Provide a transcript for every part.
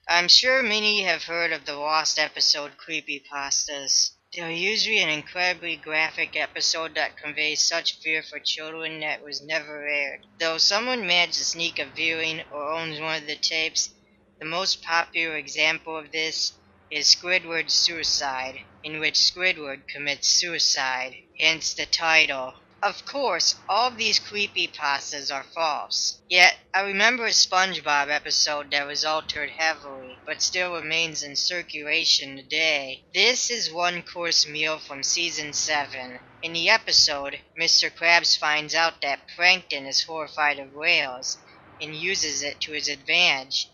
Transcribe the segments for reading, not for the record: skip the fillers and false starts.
I'm sure many have heard of the lost episode creepypastas. They're usually an incredibly graphic episode that conveys such fear for children that was never aired. Though someone managed to sneak a viewing or owns one of the tapes, the most popular example of this is Squidward's suicide, in which Squidward commits suicide, hence the title. Of course, all of these creepypastas are false. Yet, I remember a Spongebob episode that was altered heavily, but still remains in circulation today. This is one course meal from season 7. In the episode, Mr. Krabs finds out that Plankton is horrified of whales, and uses it to his advantage.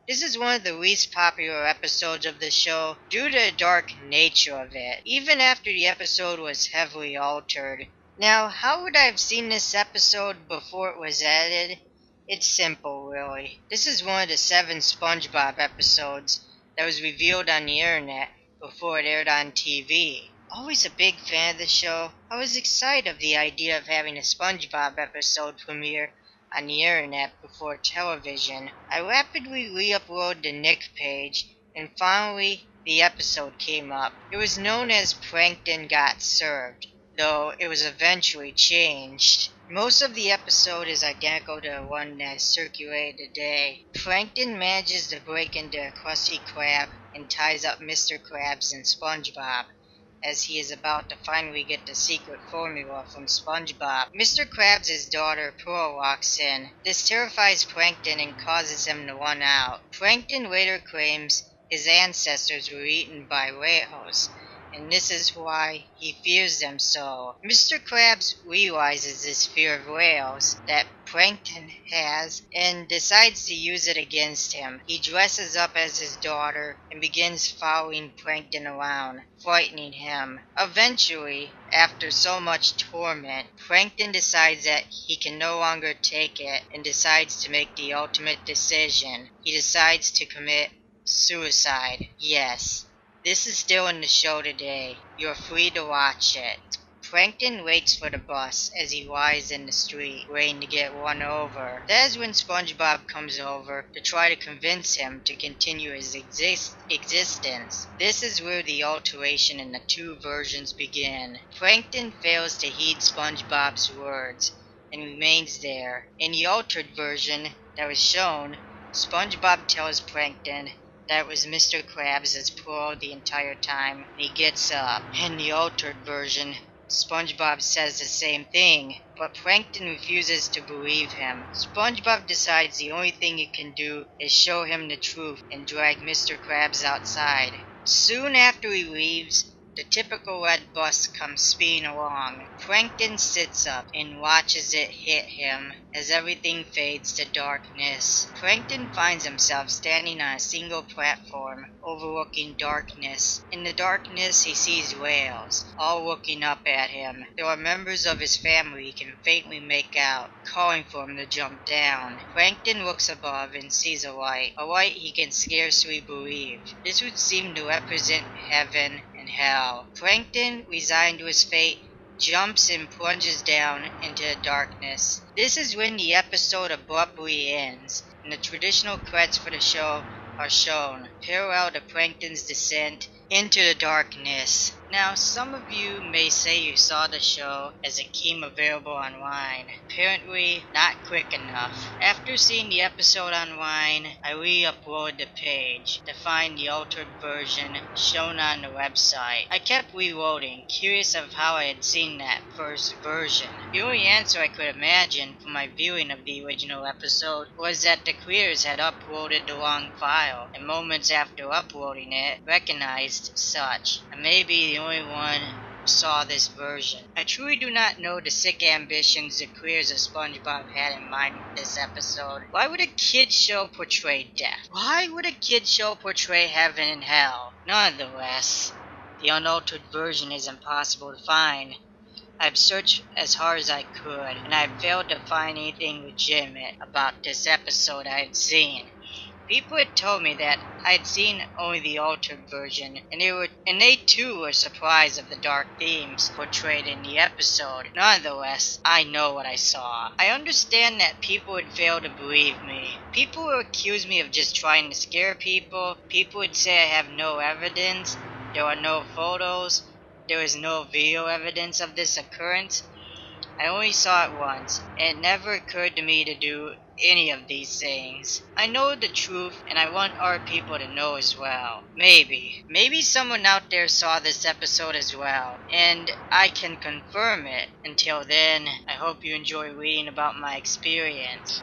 This is one of the least popular episodes of the show due to the dark nature of it, even after the episode was heavily altered. Now, how would I have seen this episode before it was edited? It's simple, really. This is one of the 7 SpongeBob episodes that was revealed on the internet before it aired on TV. Always a big fan of the show, I was excited of the idea of having a SpongeBob episode premiere on the internet before television. I rapidly re-uploaded the Nick page, and finally the episode came up. It was known as Plankton Got Served, though it was eventually changed. Most of the episode is identical to the one that is circulated today. Plankton manages to break into a Krusty Krab and ties up Mr. Krabs and SpongeBob, as he is about to finally get the secret formula from SpongeBob. Mr. Krabs' daughter Pearl walks in. This terrifies Plankton and causes him to run out. Plankton later claims his ancestors were eaten by whales, and this is why he fears them so. Mr. Krabs realizes this fear of whales that Plankton has and decides to use it against him. He dresses up as his daughter and begins following Plankton around, frightening him. Eventually, after so much torment, Plankton decides that he can no longer take it and decides to make the ultimate decision. He decides to commit suicide. Yes. This is still in the show today. You're free to watch it. Plankton waits for the bus as he lies in the street, waiting to get run over. That is when SpongeBob comes over to try to convince him to continue his existence. This is where the alteration in the 2 versions begin. Plankton fails to heed SpongeBob's words and remains there. In the altered version that was shown, SpongeBob tells Plankton that was Mr. Krabs' Pearl the entire time, and he gets up. In the altered version, SpongeBob says the same thing, but Plankton refuses to believe him. SpongeBob decides the only thing he can do is show him the truth and drag Mr. Krabs outside. Soon after he leaves, the typical red bus comes speeding along. Plankton sits up and watches it hit him as everything fades to darkness. Plankton finds himself standing on a single platform overlooking darkness. In the darkness, he sees whales, all looking up at him. There are members of his family he can faintly make out, calling for him to jump down. Plankton looks above and sees a light he can scarcely believe. This would seem to represent heaven and hell. Plankton, resigned to his fate, jumps and plunges down into the darkness. This is when the episode abruptly ends, and the traditional credits for the show are shown, parallel to Plankton's descent into the darkness. Now, some of you may say you saw the show as it came available online. Apparently, not quick enough. After seeing the episode online, I re-uploaded the page to find the altered version shown on the website. I kept reloading, curious of how I had seen that first version. The only answer I could imagine from my viewing of the original episode was that the creators had uploaded the wrong file, and moments after uploading it, recognized such. I may be the only one who saw this version. I truly do not know the sick ambitions the creators of SpongeBob had in mind with this episode. Why would a kid show portray death? Why would a kid show portray heaven and hell? Nonetheless, the unaltered version is impossible to find. I've searched as hard as I could, and I've failed to find anything legitimate about this episode I had seen. People had told me that I had seen only the altered version, and they too were surprised of the dark themes portrayed in the episode. Nonetheless, I know what I saw. I understand that people would fail to believe me. People would accuse me of just trying to scare people. People would say I have no evidence. There are no photos. There is no video evidence of this occurrence. I only saw it once, and it never occurred to me to do any of these things. I know the truth, and I want our people to know as well. Maybe someone out there saw this episode as well, and I can confirm it. Until then, I hope you enjoy reading about my experience.